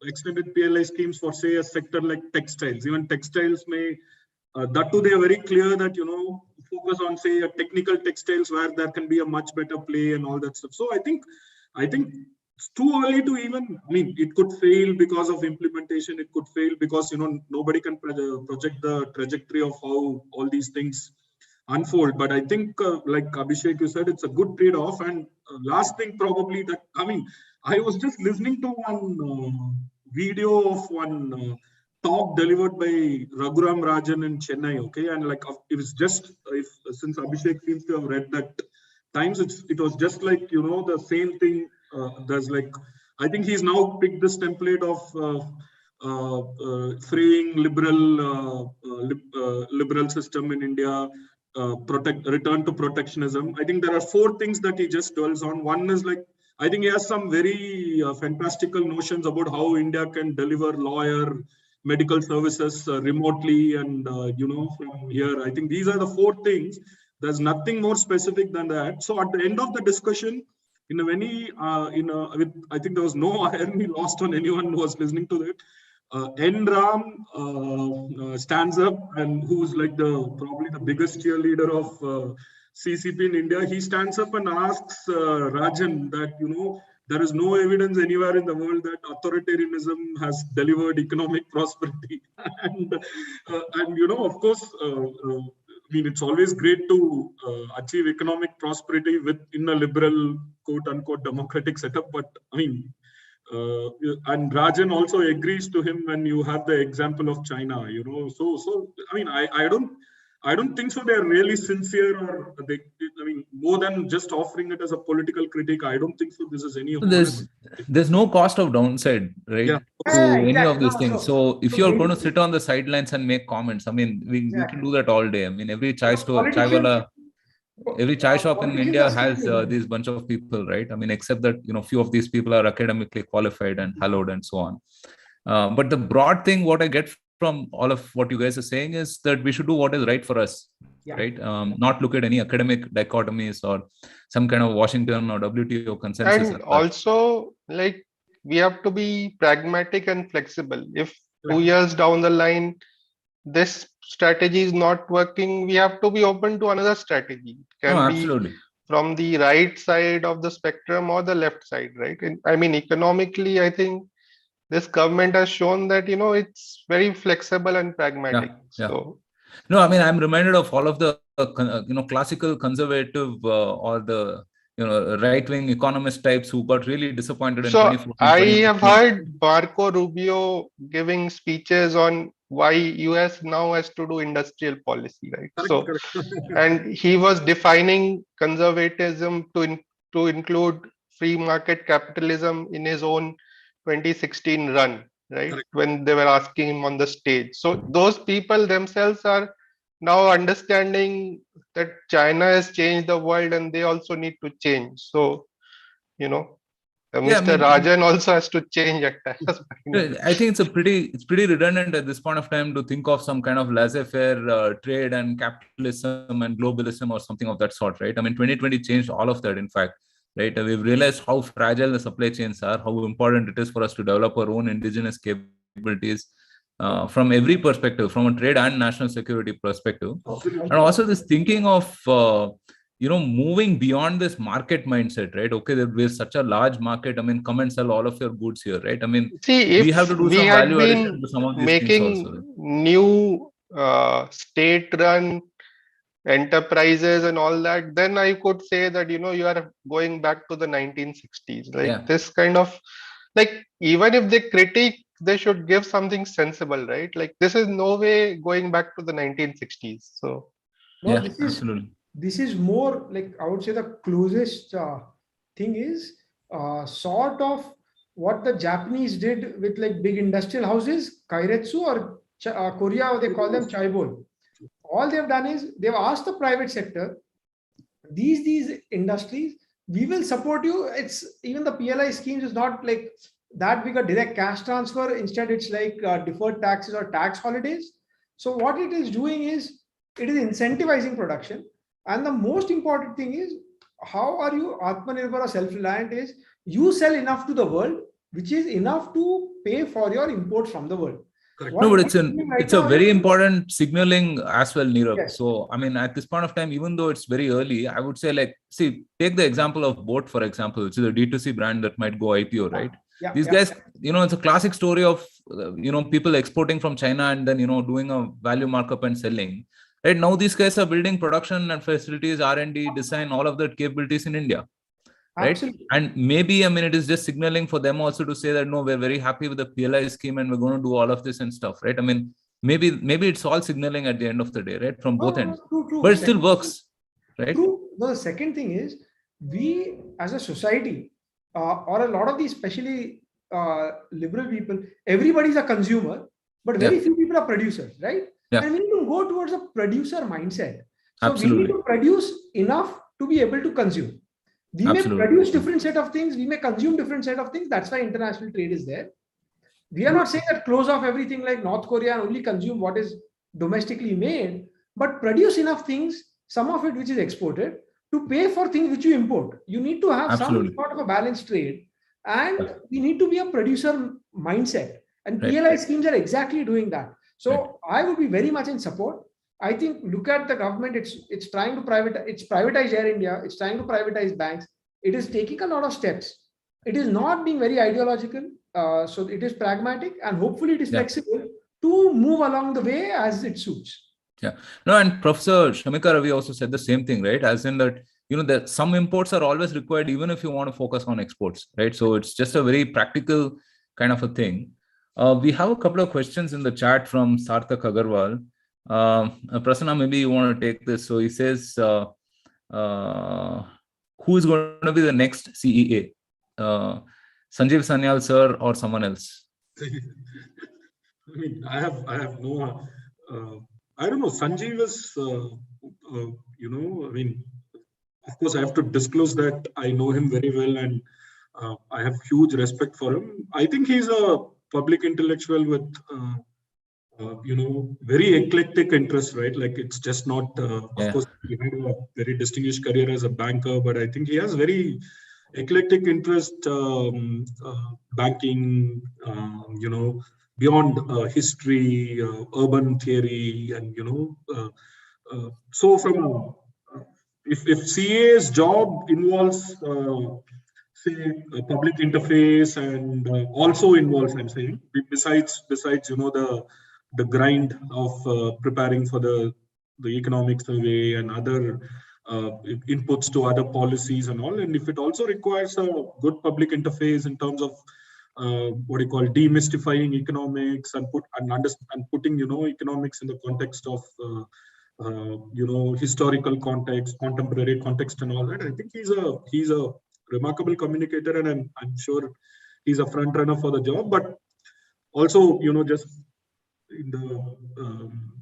extended PLI schemes for, say, a sector like textiles. Even textiles may, that too, they are very clear that, focus on, say, a technical textiles where there can be a much better play and all that stuff. So I think it's too early to even, I mean, it could fail because of implementation. It could fail because, nobody can project the trajectory of how all these things unfold. But I think, like Abhishek, you said, it's a good trade-off. And last thing probably that, I mean, I was just listening to one video of one talk delivered by Raghuram Rajan in Chennai, okay? And like, it was just, since Abhishek seems to have read that Times, it was just like, the same thing. There's like, I think he's now picked this template of freeing liberal system in India, return to protectionism. I think there are 4 things that he just dwells on. One is like, I think he has some very fantastical notions about how India can deliver lawyer medical services remotely and from here. I think these are the 4 things. There's nothing more specific than that. So at the end of the discussion, in a very I think there was no irony lost on anyone who was listening to that. N. Ram stands up, and who's like probably the biggest cheerleader of CCP in India. He stands up and asks Rajan that, there is no evidence anywhere in the world that authoritarianism has delivered economic prosperity. and of course, I mean, it's always great to achieve economic prosperity in a liberal, quote unquote, democratic setup. But I mean, and Rajan also agrees to him when you have the example of China, So I mean, I don't think so. They're really sincere, or I mean, more than just offering it as a political critique. I don't think so. This is any. There's no cost of downside, right? Yeah. To any exactly. of these things. So if you're going to sit on the sidelines and make comments, I mean, we can do that all day. I mean, every chai store, every chai shop in India has these bunch of people, right? I mean, except that, few of these people are academically qualified and hallowed and so on. But the broad thing, what I get from all of what you guys are saying is that we should do what is right for us, right? Not look at any academic dichotomies or some kind of Washington or WTO consensus. And also, like, we have to be pragmatic and flexible. If 2 years down the line, this strategy is not working, we have to be open to another strategy. It can absolutely. be from the right side of the spectrum or the left side, right? And I mean, economically, I think this government has shown that, it's very flexible and pragmatic. So, no, I mean, I'm reminded of all of the, classical conservative or the, right-wing economist types who got really disappointed in 2014. I have heard Marco Rubio giving speeches on why US now has to do industrial policy, right? So, and he was defining conservatism to include free market capitalism in his own 2016 run, right? When they were asking him on the stage. So those people themselves are now understanding that China has changed the world and they also need to change. So, Mr. Rajan also has to change at times. I think it's pretty redundant at this point of time to think of some kind of laissez-faire trade and capitalism and globalism or something of that sort, right? I mean, 2020 changed all of that, in fact, right? We've realized how fragile the supply chains are, how important it is for us to develop our own indigenous capabilities. from every perspective, from a trade and national security perspective. Absolutely. And also this thinking of, moving beyond this market mindset, right? Okay, we're such a large market. I mean, come and sell all of your goods here, right? I mean, See, we have if to do we some had value addition been to some of these things making also. new state-run enterprises and all that, then I could say that, you are going back to the 1960s. Like Yeah. this kind of, like, even if they critique, they should give something sensible, right? Like this is no way going back to the 1960s. So No, Yeah, absolutely. this is more like, I would say the closest thing is sort of what the Japanese did with like big industrial houses, Kairetsu, or Korea, they call them chaibol. All they've done is they've asked the private sector, these industries, we will support you. It's even the PLI schemes is not like that big a direct cash transfer. Instead, it's like deferred taxes or tax holidays. So what it is doing is it is incentivizing production. And the most important thing is, how are you Atmanirbhar or self-reliant is you sell enough to the world, which is enough to pay for your imports from the world. Correct. No, but Right it's a now very is- important signaling as well, Nirav. Yes. So, I mean, at this point of time, even though it's very early, I would say, like, see, take the example of Boat, for example, which is a D2C brand that might go IPO, right? Yeah, These yeah. guys, it's a classic story of, people exporting from China and then, doing a value markup and selling. Right now, these guys are building production and facilities, R&D, design, all of that capabilities in India. Right. Absolutely. And maybe, I mean, it is just signaling for them also to say that, no, we're very happy with the PLI scheme and we're going to do all of this and stuff. Right. I mean, maybe it's all signaling at the end of the day, right? From both ends. True. But it still works. Right. True. The second thing is, we as a society, or a lot of these, especially liberal people, everybody's a consumer, but very few people are producers, right? Yeah. And we need to go towards a producer mindset. So we Absolutely. need to produce enough to be able to consume. We Absolutely. may produce different set of things, we may consume different set of things. That's why international trade is there. We are not saying that close off everything like North Korea and only consume what is domestically made, but produce enough things, some of it which is exported, to pay for things which you import. You need to have Absolutely. some sort of a balanced trade, and we need to be a producer mindset. And Right. PLI schemes are exactly doing that. So I would be very much in support. I think, look at the government, it's trying to privatize Air India, it's trying to privatize banks. It is taking a lot of steps. It is not being very ideological. So it is pragmatic, and hopefully it is flexible to move along the way as it suits. Yeah. No, and Professor Shamika Ravi also said the same thing, right? As in that, that some imports are always required, even if you want to focus on exports, right? So it's just a very practical kind of a thing. We have a couple of questions in the chat from Sarthak Agarwal. Prasanna, maybe you want to take this. So he says, who is going to be the next CEA? Sanjiv Sanyal sir or someone else? I mean, I have no, I don't know. Sanjiv is, I mean, of course, I have to disclose that I know him very well and I have huge respect for him. I think he's a public intellectual with, very eclectic interests, right? Like it's just not, of course, he had a very distinguished career as a banker, but I think he has very eclectic interest, banking, beyond history, urban theory, and so from if CA's job involves say public interface and also involves, I'm saying, besides the grind of preparing for the economic survey and other inputs to other policies and all, and if it also requires a good public interface in terms of what you call demystifying economics and putting economics in the context of historical context, contemporary context, and all that. I think he's a remarkable communicator, and I'm sure he's a front runner for the job. But also, just in the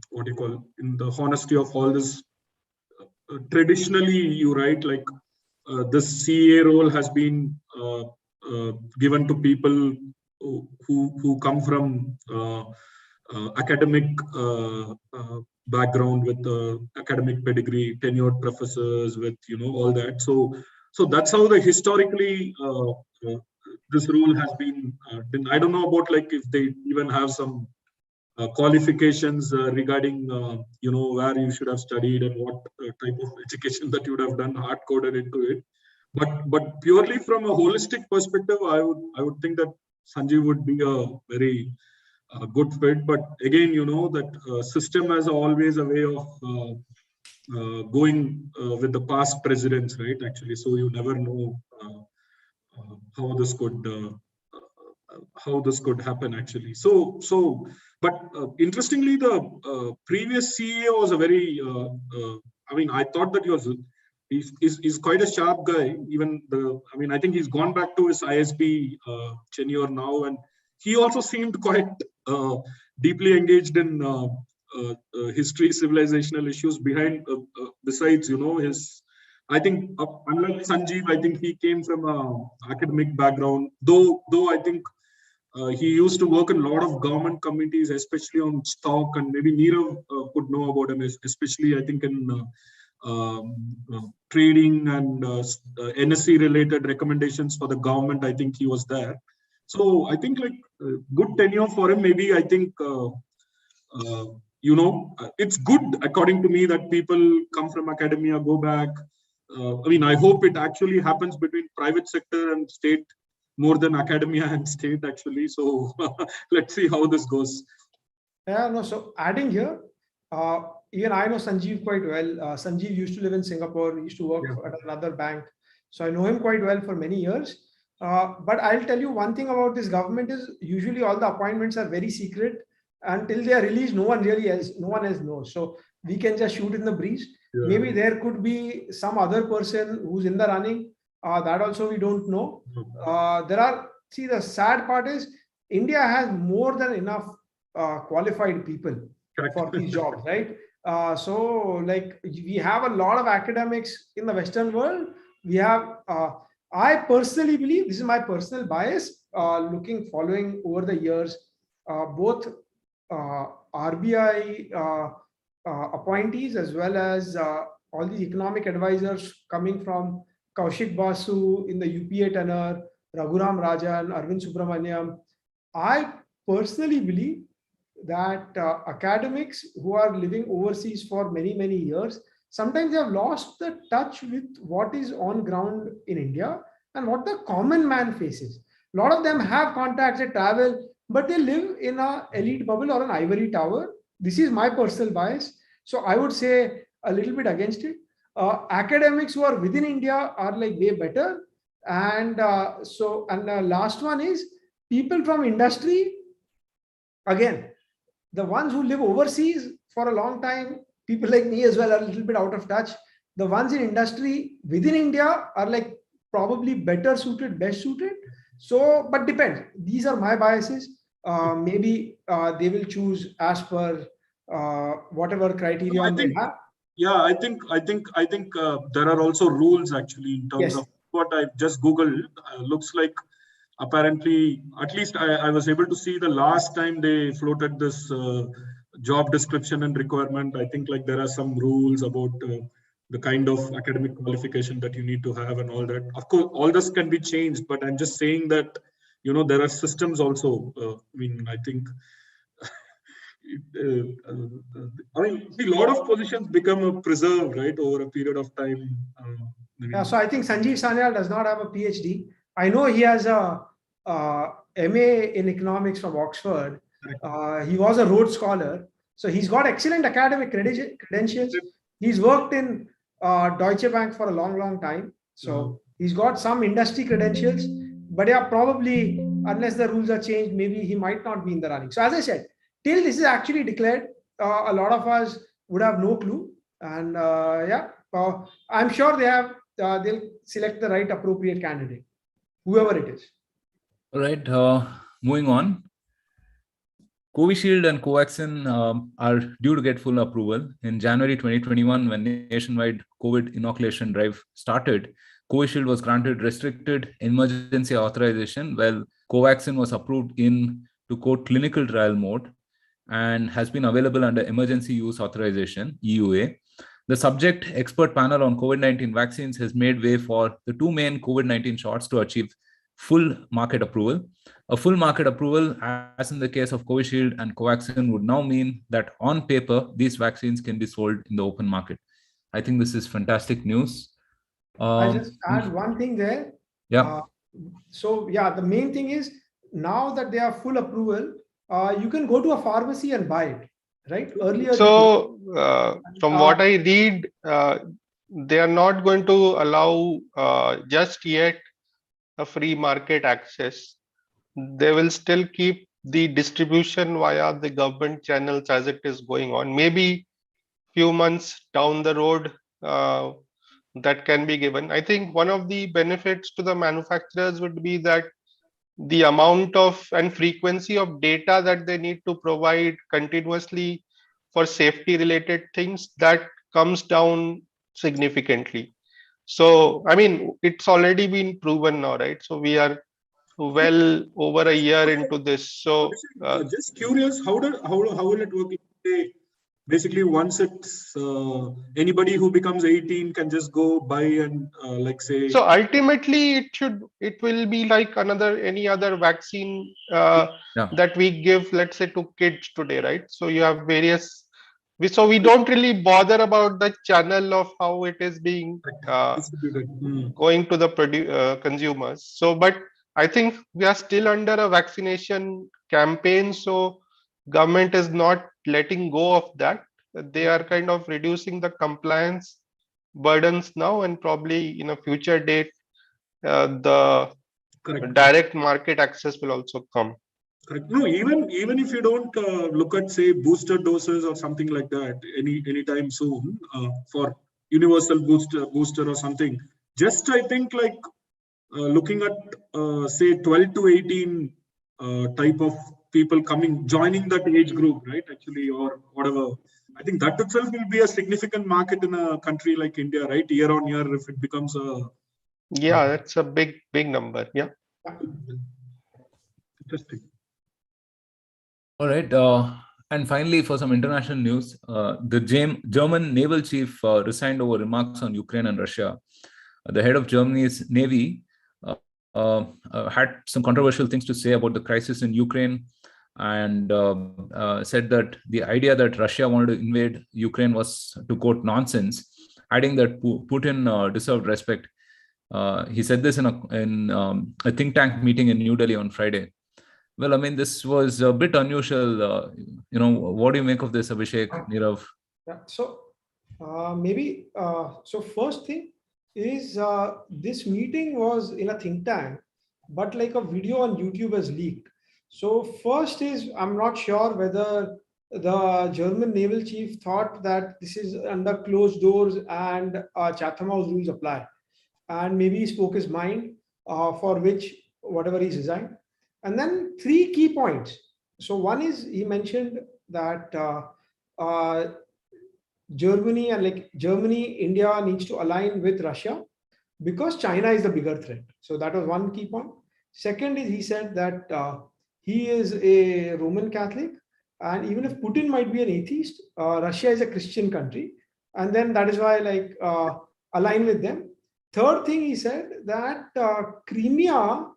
what you call, in the honesty of all this, traditionally, you write like this CA role has been given to people who come from academic background with academic pedigree, tenured professors with all that. So that's how the historically this role has been. I don't know about like if they even have some qualifications regarding where you should have studied and what type of education that you would have done hard coded into it. But purely from a holistic perspective, I would think that Sanjiv would be a very good fit. But again, that system has always a way of going with the past presidents, right? Actually, so you never know how this could happen actually. But interestingly, the previous CEO was a very I thought that he's quite a sharp guy. I think he's gone back to his ISB tenure now, and he also seemed quite deeply engaged in history, civilizational issues besides his. I think unlike Sanjiv, I think he came from an academic background, though I think he used to work in a lot of government committees, especially on stock, and maybe Nirav could know about him, especially I think in trading and NSE related recommendations for the government. I think he was there. So I think good tenure for him. Maybe I think it's good according to me that people come from academia, go back. I hope it actually happens between private sector and state more than academia and state actually. So let's see how this goes. Yeah, no. So adding here, even I know Sanjiv quite well. Sanjiv used to live in Singapore. He used to work at another bank. So I know him quite well for many years. But I'll tell you one thing about this government is usually all the appointments are very secret. Until they are released, no one else knows. So we can just shoot in the breeze. Yeah. Maybe there could be some other person who's in the running. That also we don't know. The sad part is India has more than enough qualified people for these jobs, right? So we have a lot of academics in the Western world. We have, I personally believe, this is my personal bias, following over the years, both RBI appointees as well as all these economic advisors coming from Kaushik Basu in the UPA tenor, Raghuram Rajan, Arvind Subramaniam. I personally believe that academics who are living overseas for many, many years, sometimes they have lost the touch with what is on ground in India and what the common man faces. A lot of them have contacts, they travel, but they live in an elite bubble or an ivory tower. This is my personal bias. So I would say a little bit against it. Academics who are within India are way better. And the last one is people from industry. Again, the ones who live overseas for a long time, people like me as well are a little bit out of touch. The ones in industry within India are probably better suited, best suited. So, but depends. These are my biases. Maybe they will choose as per whatever criteria they have. Yeah, I think there are also rules actually in terms of what I just Googled. Looks like apparently, at least I was able to see the last time they floated this job description and requirement. I think there are some rules about the kind of academic qualification that you need to have and all that. Of course, all this can be changed, but I'm just saying that, there are systems also. I think, a lot of positions become a preserve, right, over a period of time. So I think Sanjeev Sanyal does not have a PhD. I know he has a MA in economics from Oxford. He was a Rhodes Scholar. So he's got excellent academic credentials. He's worked in Deutsche Bank for a long, long time. So he's got some industry credentials. But yeah, probably, unless the rules are changed, maybe he might not be in the running. So as I said, till this is actually declared, a lot of us would have no clue. And I'm sure they'll select the right appropriate candidate, whoever it is. All right, moving on. Covishield and Covaxin are due to get full approval. In January 2021, when nationwide COVID inoculation drive started, Covishield was granted restricted emergency authorization, while Covaxin was approved in, to quote, clinical trial mode and has been available under emergency use authorization, EUA. The subject expert panel on COVID-19 vaccines has made way for the two main COVID-19 shots to achieve full market approval. A full market approval, as in the case of Covishield and Covaxin, would now mean that on paper, these vaccines can be sold in the open market. I think this is fantastic news. I just add one thing there. Yeah. So yeah, the main thing is now that they are full approval, you can go to a pharmacy and buy it, right? Earlier. So from what I read, they are not going to allow just yet a free market access. They will still keep the distribution via the government channels as it is going on. Maybe few months down the road, that can be given. I think one of the benefits to the manufacturers would be that the amount of and frequency of data that they need to provide continuously for safety related things, that comes down significantly. So, I mean, it's already been proven now, right? So we are well over a year into this. So just curious, how will it work? Basically, once it's anybody who becomes 18 can just go buy and like say. So ultimately, it will be like any other vaccine that we give, let's say, to kids today, right? So you have various. So we don't really bother about the channel of how it is being going to the consumers. So, but I think we are still under a vaccination campaign. So government is not letting go of that. They are kind of reducing the compliance burdens now, and probably in a future date, the direct market access will also come. Correct. No, even if you don't look at say booster doses or something like that anytime soon for universal booster or something, just I think like looking at say 12 to 18 type of people joining that age group, right? Actually, or whatever. I think that itself will be a significant market in a country like India, right? Year on year, if it becomes a. Yeah, that's a big number. Yeah. Interesting. All right. And finally, for some international news, the German naval chief resigned over remarks on Ukraine and Russia. The head of Germany's navy had some controversial things to say about the crisis in Ukraine, and said that the idea that Russia wanted to invade Ukraine was, to quote, nonsense, adding that Putin deserved respect. He said this in a think tank meeting in New Delhi on Friday. Well, I mean, this was a bit unusual. What do you make of this, Abhishek, Nirav? Yeah, so maybe, so first thing is this meeting was in a think tank, but like a video on YouTube has leaked. So first is, I'm not sure whether the German naval chief thought that this is under closed doors and Chatham House rules apply. And maybe he spoke his mind, for which whatever he's resigned. And then 3 key points. So one is, he mentioned that Germany, India needs to align with Russia because China is the bigger threat. So that was one key point. Second is, he said that he is a Roman Catholic, and even if Putin might be an atheist, Russia is a Christian country, and then that is why align with them. Third thing, he said that Crimea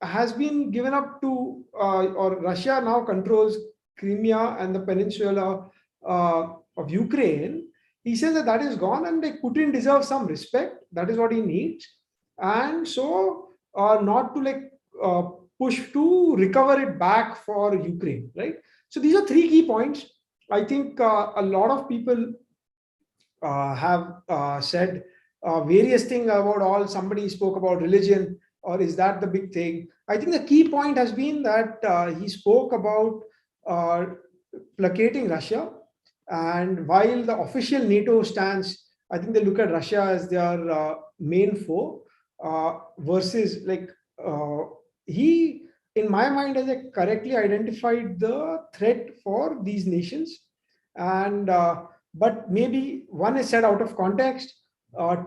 has been given up to, or Russia now controls Crimea and the peninsula of Ukraine. He says that is gone, and Putin deserves some respect. That is what he needs, and so not to push to recover it back for Ukraine, right? So these are 3 key points. I think a lot of people have said various things about somebody spoke about religion, or is that the big thing? I think the key point has been that he spoke about placating Russia. And while the official NATO stance, I think they look at Russia as their main foe, versus he, in my mind, has correctly identified the threat for these nations. And but maybe one is said out of context.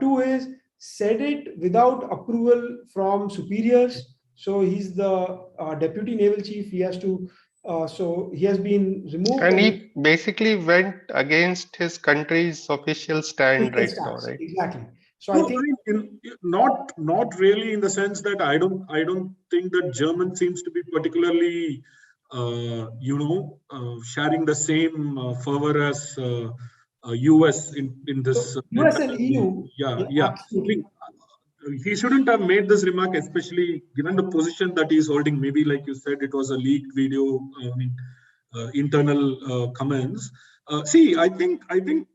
2 is said it without approval from superiors. So he's the deputy naval chief. He has to. So he has been removed. And he basically went against his country's official stand right now, right? Exactly. So No, I think not really, in the sense that I don't think that German seems to be particularly sharing the same fervor as US in this. so US and EU, Yeah. I absolutely. mean, he shouldn't have made this remark, especially given the position that he's holding. Maybe, like you said, it was a leaked video. Internal comments. See, I think the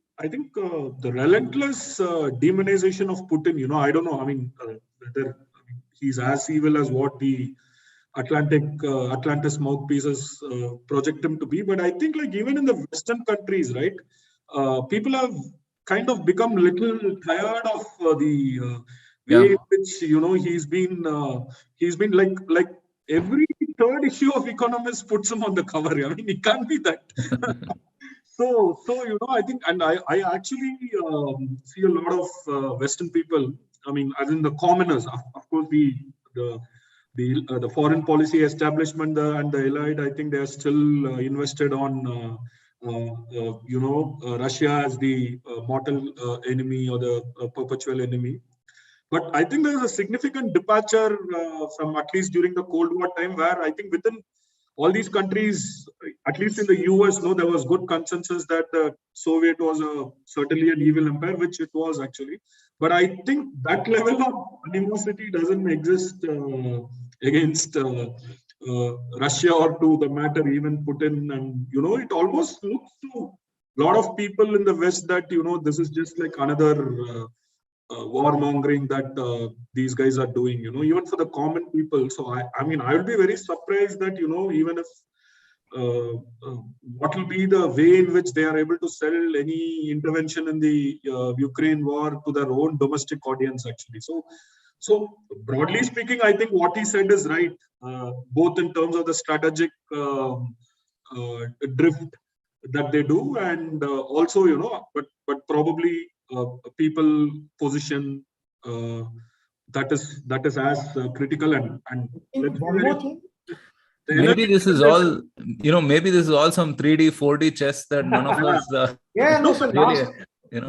relentless demonization of Putin. I don't know. Whether he's as evil as what the Atlantis mouthpieces project him to be. But I think, like, even in the Western countries, right, people have kind of become little tired of the way in which he's been like every third issue of Economist puts him on the cover. I mean, it can't be that. So I think, and I actually see a lot of Western people. I mean, as in the commoners, of course, the foreign policy establishment and the elite. I think they are still invested on Russia as the mortal enemy or the perpetual enemy. But I think there is a significant departure from, at least during the Cold War time, where I think within all these countries, at least in the US, there was good consensus that the Soviet was certainly an evil empire, which it was actually. But I think that level of animosity doesn't exist against Russia, or to the matter even Putin. And it almost looks to a lot of people in the West that this is just like another warmongering that these guys are doing, even for the common people. So I mean, I would be very surprised that even if what will be the way in which they are able to sell any intervention in the Ukraine war to their own domestic audience, actually. So broadly speaking, I think what he said is right, both in terms of the strategic drift that they do, and also but probably people position that is as critical, and one more thing. Maybe this is all, maybe this is all some 3D, 4D chess that none of us. So really,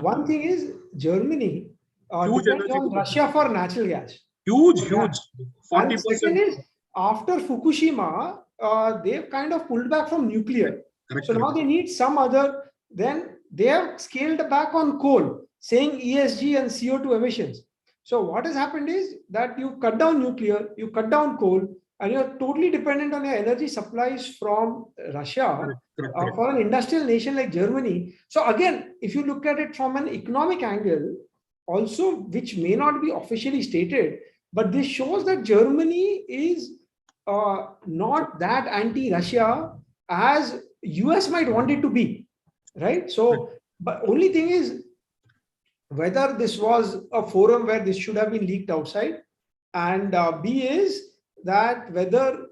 one thing is Germany depends on Russia for natural gas. Huge. 40%. And second is, after Fukushima, they've kind of pulled back from nuclear. So now they need some other. Then they have scaled back on coal, saying ESG and CO2 emissions. So what has happened is that you cut down nuclear, you cut down coal, and you're totally dependent on your energy supplies from Russia for an industrial nation like Germany. So again, if you look at it from an economic angle, also, which may not be officially stated, but this shows that Germany is not that anti-Russia as US might want it to be, right? So, but only thing is whether this was a forum where this should have been leaked outside, and B is that whether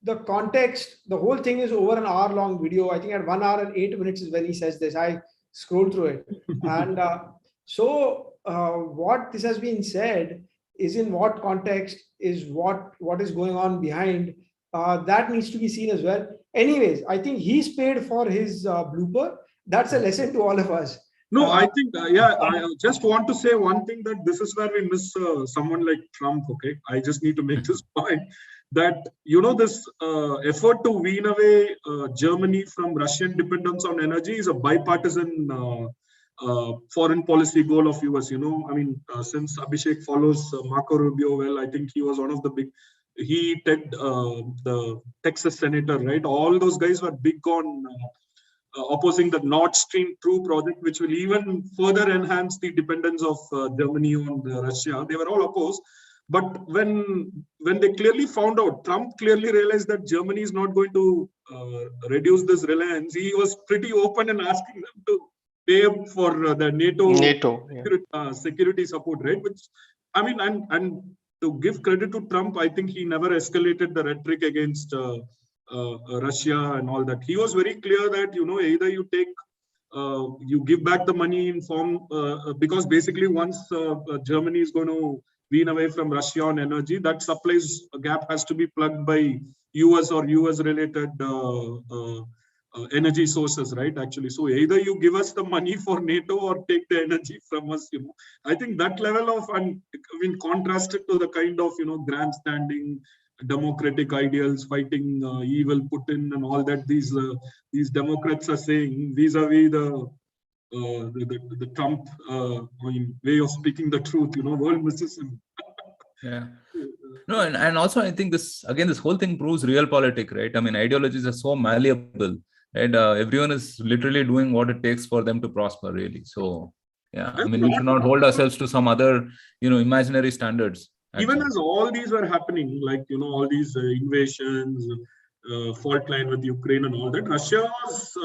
the context, the whole thing is over an hour-long video. I think at 1 hour and 8 minutes is when he says this. I scrolled through it, and so what this has been said is in what context is what is going on behind. That needs to be seen as well. Anyways, I think he's paid for his blooper. That's a lesson to all of us. No, I think, I just want to say one thing, that this is where we miss someone like Trump, okay? I just need to make this point, that, this effort to wean away Germany from Russian dependence on energy is a bipartisan foreign policy goal of US, since Abhishek follows Marco Rubio well, I think he was one of the big, the Texas senator, right? All those guys were big on opposing the Nord Stream 2 project, which will even further enhance the dependence of Germany on Russia. They were all opposed. But when they clearly found out, Trump clearly realized that Germany is not going to reduce this reliance. He was pretty open in asking them to pay up for the NATO security support, right? Which, I mean, and to give credit to Trump, I think he never escalated the rhetoric against Russia and all that. He was very clear that, either you take, you give back the money in form, because basically once Germany is going to wean away from Russia on energy, that supplies gap has to be plugged by US or US related energy sources, right? Actually, so either you give us the money for NATO or take the energy from us. I think that level of, contrasted to the kind of grandstanding democratic ideals, fighting evil Putin and all that these Democrats are saying vis-a-vis the Trump way of speaking the truth. World misses him. Yeah. No, and also I think this whole thing proves realpolitik, right? I mean, ideologies are so malleable, right? Everyone is literally doing what it takes for them to prosper, really. So, yeah, I mean, we should not hold ourselves to some other, imaginary standards. Even Actually. as all these were happening, like, all these invasions, fault line with Ukraine and all that, Russia was,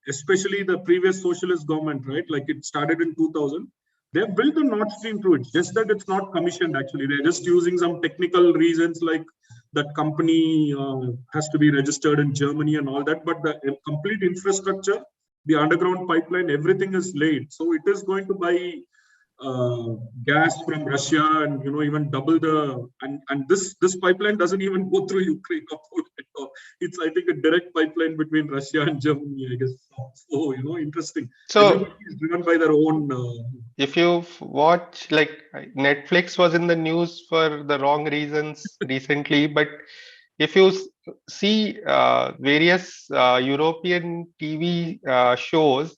especially the previous socialist government, right? Like it started in 2000. They have built a Nord Stream through it, just that it's not commissioned actually. They're just using some technical reasons like that company has to be registered in Germany and all that. But the complete infrastructure, the underground pipeline, everything is laid. So it is going to buy gas from Russia and even double the and this pipeline doesn't even go through Ukraine. It's, I think, a direct pipeline between Russia and Germany, I guess. So interesting. So everybody is driven by their own. If you watch, like, Netflix was in the news for the wrong reasons recently, but if you see various European TV shows,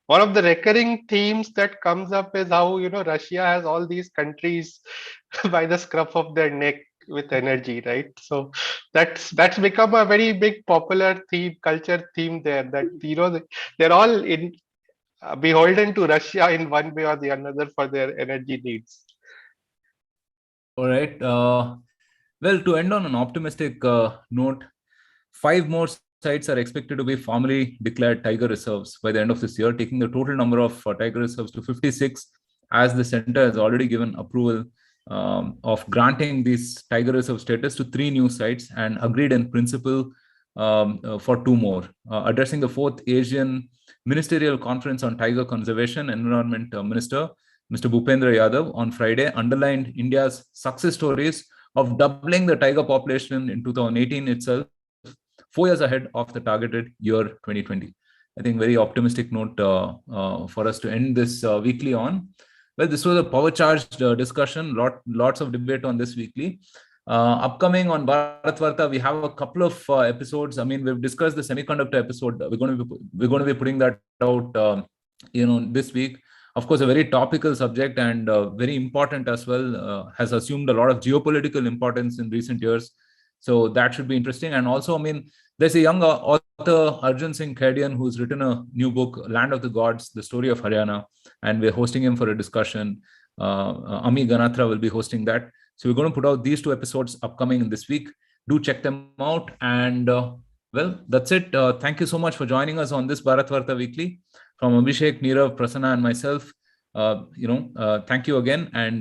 one of the recurring themes that comes up is how Russia has all these countries by the scruff of their neck with energy, right? So that's become a very big popular theme, culture theme there. That they're all beholden to Russia in one way or the another for their energy needs. All right. Well, to end on an optimistic note, 5 more sites are expected to be formally declared tiger reserves by the end of this year, taking the total number of tiger reserves to 56, as the center has already given approval of granting these tiger reserve status to 3 new sites and agreed in principle for 2 more. Addressing the 4th Asian Ministerial Conference on Tiger Conservation, Environment Minister Mr. Bhupendra Yadav on Friday underlined India's success stories of doubling the tiger population in 2018 itself, 4 years ahead of the targeted year 2020. I think very optimistic note for us to end this weekly on. Well, this was a power-charged discussion, lots of debate on this weekly. Upcoming on Bharatvaarta, we have a couple of episodes. I mean, we've discussed the semiconductor episode. We're going to be putting that out, this week. Of course, a very topical subject and very important as well. Has assumed a lot of geopolitical importance in recent years. So that should be interesting. And also, I mean, there's a young author, Arjun Singh Khedian, who's written a new book, Land of the Gods, The Story of Haryana. And we're hosting him for a discussion. Ami Ganatra will be hosting that. So we're going to put out these 2 episodes upcoming in this week. Do check them out. And well, that's it. Thank you so much for joining us on this Bharatvaarta Weekly. From Abhishek, Nirav, Prasanna, and myself, thank you again. And